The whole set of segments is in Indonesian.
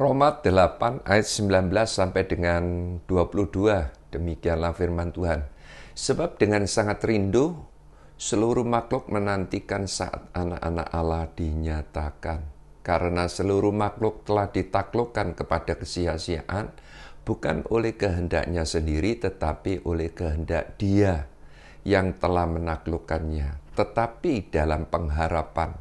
Roma 8 ayat 19 sampai dengan 22. Demikianlah firman Tuhan. Sebab dengan sangat rindu seluruh makhluk menantikan saat anak-anak Allah dinyatakan. Karena seluruh makhluk telah ditaklukkan kepada kesia-siaan, bukan oleh kehendaknya sendiri, tetapi oleh kehendak Dia yang telah menaklukkannya, tetapi dalam pengharapan.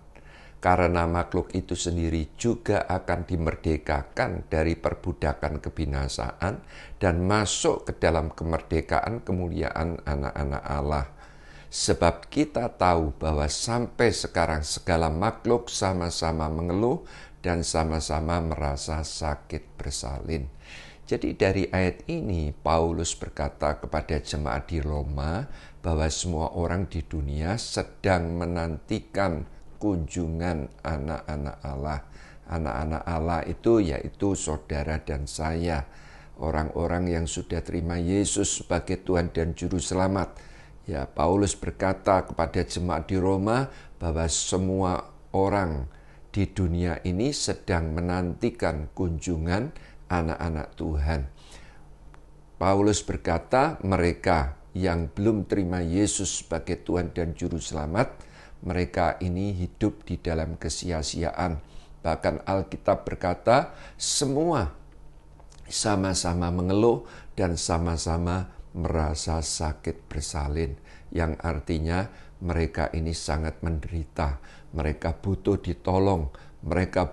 Karena makhluk itu sendiri juga akan dimerdekakan dari perbudakan kebinasaan dan masuk ke dalam kemerdekaan kemuliaan anak-anak Allah. Sebab kita tahu bahwa sampai sekarang segala makhluk sama-sama mengeluh dan sama-sama merasa sakit bersalin. Jadi dari ayat ini Paulus berkata kepada jemaat di Roma bahwa semua orang di dunia sedang menantikan kunjungan anak-anak Allah. Anak-anak Allah itu yaitu saudara dan saya, orang-orang yang sudah terima Yesus sebagai Tuhan dan Juru Selamat. Ya, Paulus berkata kepada jemaat di Roma bahwa semua orang di dunia ini sedang menantikan kunjungan anak-anak Tuhan. Paulus berkata, mereka yang belum terima Yesus sebagai Tuhan dan Juru Selamat, mereka ini hidup di dalam kesia-siaan. Bahkan Alkitab berkata, semua sama-sama mengeluh dan sama-sama merasa sakit bersalin, yang artinya mereka ini sangat menderita, mereka butuh ditolong, mereka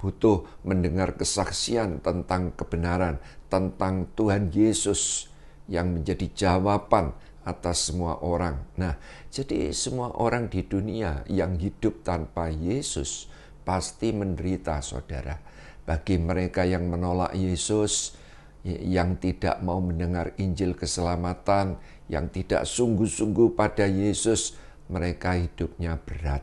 butuh mendengar kesaksian tentang kebenaran, tentang Tuhan Yesus yang menjadi jawaban atas semua orang. Nah, jadi semua orang di dunia yang hidup tanpa Yesus pasti menderita, saudara. Bagi mereka yang menolak Yesus, yang tidak mau mendengar Injil keselamatan, yang tidak sungguh-sungguh pada Yesus, mereka hidupnya berat,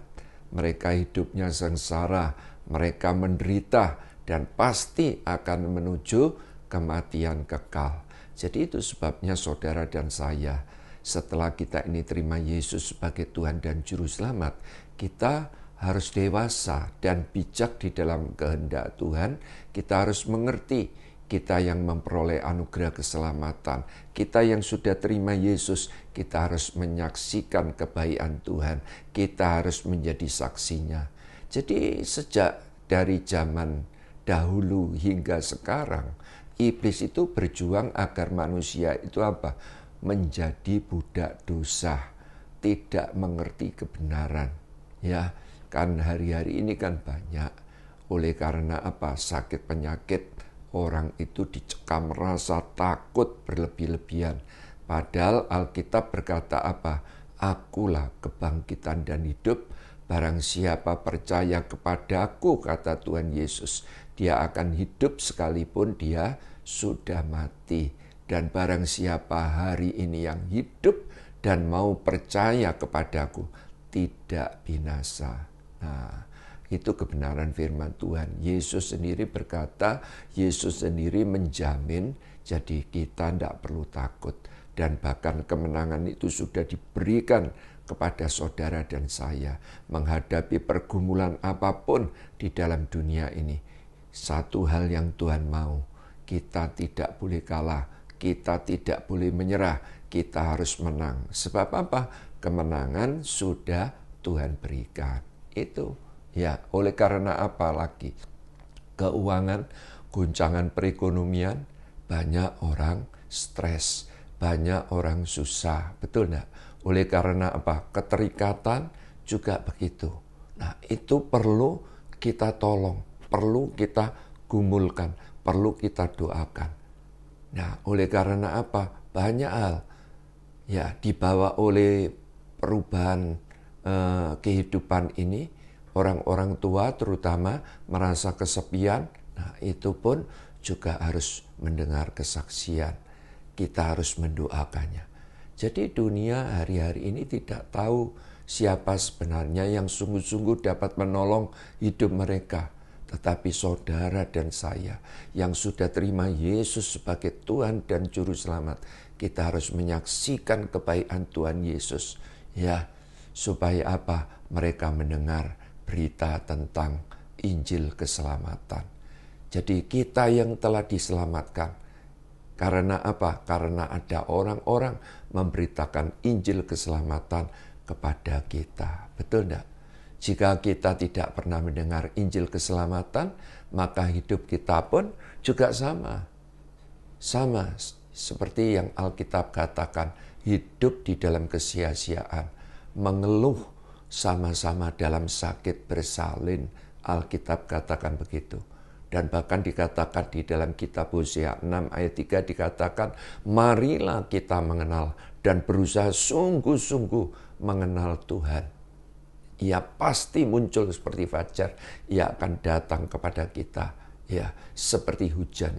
mereka hidupnya sengsara, mereka menderita, dan pasti akan menuju kematian kekal. Jadi itu sebabnya saudara dan saya, setelah kita ini terima Yesus sebagai Tuhan dan Juru Selamat, kita harus dewasa dan bijak di dalam kehendak Tuhan. Kita harus mengerti, kita yang memperoleh anugerah keselamatan, kita yang sudah terima Yesus, kita harus menyaksikan kebaikan Tuhan, kita harus menjadi saksinya. Jadi sejak dari zaman dahulu hingga sekarang, iblis itu berjuang agar manusia itu apa? Menjadi budak dosa, tidak mengerti kebenaran. Ya, kan hari-hari ini kan banyak. Oleh karena apa? Sakit penyakit, orang itu dicekam rasa takut berlebih-lebihan. Padahal Alkitab berkata apa? Akulah kebangkitan dan hidup. Barang siapa percaya kepadaku, kata Tuhan Yesus, dia akan hidup sekalipun dia sudah mati. Dan barang siapa hari ini yang hidup dan mau percaya kepadaku, tidak binasa. Nah, itu kebenaran firman Tuhan. Yesus sendiri berkata, Yesus sendiri menjamin, jadi kita tidak perlu takut. Dan bahkan kemenangan itu sudah diberikan kepada saudara dan saya menghadapi pergumulan apapun di dalam dunia ini. Satu hal yang Tuhan mau, kita tidak boleh kalah, kita tidak boleh menyerah, kita harus menang. Sebab apa? Kemenangan sudah Tuhan berikan. Itu ya, oleh karena apa lagi? Keuangan, guncangan perekonomian, banyak orang stres, banyak orang susah, betul enggak? Oleh karena apa? Keterikatan juga begitu. Nah, itu perlu kita tolong, perlu kita gumulkan, perlu kita doakan. Nah, oleh karena apa? Banyak hal ya dibawa oleh perubahan kehidupan ini, orang-orang tua terutama merasa kesepian. Nah, itu pun juga harus mendengar kesaksian. Kita harus mendoakannya. Jadi dunia hari-hari ini tidak tahu siapa sebenarnya yang sungguh-sungguh dapat menolong hidup mereka. Tetapi saudara dan saya yang sudah terima Yesus sebagai Tuhan dan Juru Selamat, kita harus menyaksikan kebaikan Tuhan Yesus. Ya, supaya apa? Mereka mendengar berita tentang Injil keselamatan. Jadi kita yang telah diselamatkan. Karena apa? Karena ada orang-orang memberitakan Injil keselamatan kepada kita. Betul enggak? Jika kita tidak pernah mendengar Injil keselamatan, maka hidup kita pun juga sama. Sama seperti yang Alkitab katakan, hidup di dalam kesia-siaan, mengeluh sama-sama dalam sakit bersalin. Alkitab katakan begitu. Dan bahkan dikatakan di dalam kitab Hosea 6 ayat 3 dikatakan, marilah kita mengenal dan berusaha sungguh-sungguh mengenal Tuhan. Ia pasti muncul seperti fajar, ia akan datang kepada kita. Ya, seperti hujan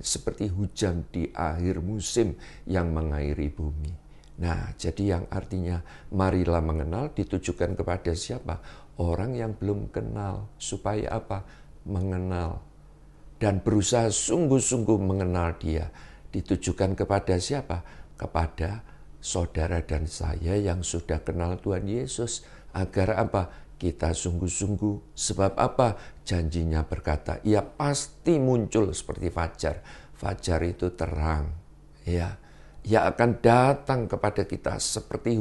di akhir musim yang mengairi bumi. Nah, jadi yang artinya marilah mengenal ditujukan kepada siapa? Orang yang belum kenal. Supaya apa? Mengenal. Dan berusaha sungguh-sungguh mengenal dia. Ditujukan kepada siapa? Kepada saudara dan saya yang sudah kenal Tuhan Yesus. Agar apa? Kita sungguh-sungguh. Sebab apa? Janjinya berkata, ia pasti muncul seperti fajar. Fajar itu terang. Ya, ia akan datang kepada kita seperti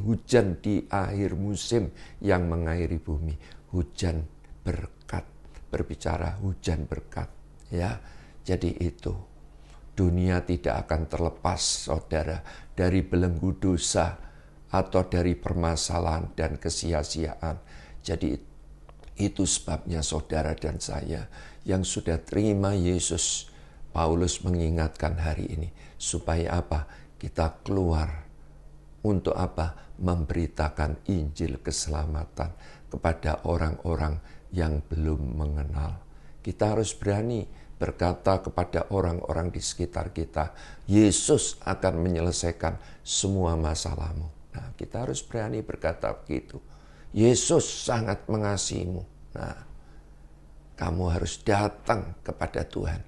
hujan di akhir musim yang mengairi bumi. Hujan berkat, berbicara hujan berkat. Ya, jadi itu. Dunia tidak akan terlepas, saudara, dari belenggu dosa atau dari permasalahan dan kesia-siaan. Jadi itu sebabnya saudara dan saya yang sudah terima Yesus, Paulus mengingatkan hari ini. Supaya apa? Kita keluar. Untuk apa? Memberitakan Injil keselamatan kepada orang-orang yang belum mengenal. Kita harus berani berkata kepada orang-orang di sekitar kita, Yesus akan menyelesaikan semua masalahmu. Nah, kita harus berani berkata begitu. Yesus sangat mengasihimu. Nah, kamu harus datang kepada Tuhan.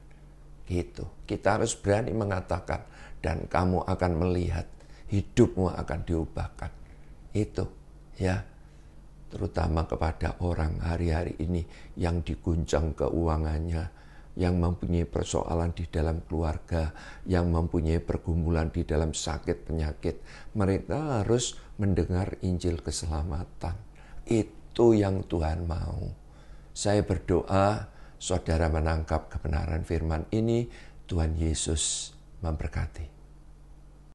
Gitu. Kita harus berani mengatakan dan kamu akan melihat hidupmu akan diubahkan. Itu, ya. Terutama kepada orang hari-hari ini yang diguncang keuangannya, yang mempunyai persoalan di dalam keluarga, yang mempunyai pergumulan di dalam sakit penyakit. Mereka harus mendengar Injil keselamatan. Itu yang Tuhan mau. Saya berdoa saudara menangkap kebenaran firman ini. Tuhan Yesus memberkati.